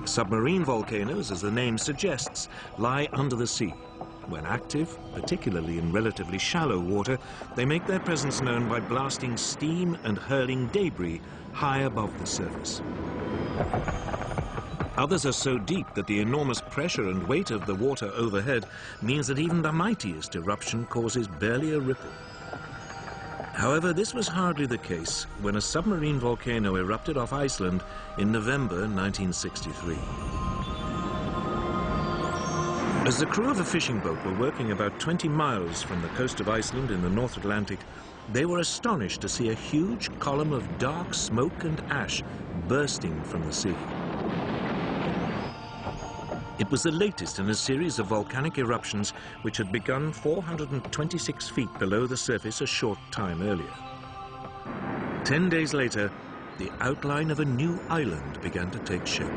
Submarine volcanoes, as the name suggests, lie under the sea. When active, particularly in relatively shallow water, they make their presence known by blasting steam and hurling debris high above the surface. Others are so deep that the enormous pressure and weight of the water overhead means that even the mightiest eruption causes barely a ripple. However, this was hardly the case when a submarine volcano erupted off Iceland in November 1963. As the crew of a fishing boat were working about 20 miles from the coast of Iceland in the North Atlantic, they were astonished to see a huge column of dark smoke and ash bursting from the sea. It was the latest in a series of volcanic eruptions which had begun 426 feet below the surface a short time earlier. 10 days later, the outline of a new island began to take shape.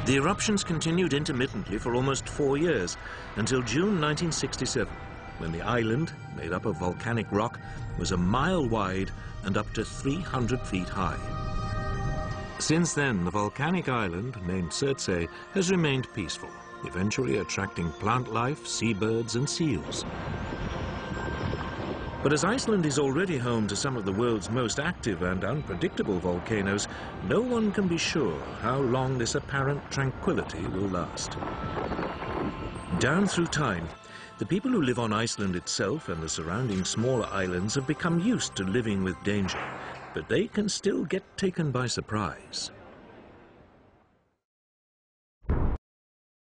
The eruptions continued intermittently for almost 4 years, until June 1967, when the island, made up of volcanic rock, was a mile wide and up to 300 feet high. Since then, the volcanic island, named Surtsey, has remained peaceful, eventually attracting plant life, seabirds and seals. But as Iceland is already home to some of the world's most active and unpredictable volcanoes, no one can be sure how long this apparent tranquility will last. Down through time, the people who live on Iceland itself and the surrounding smaller islands have become used to living with danger, but they can still get taken by surprise.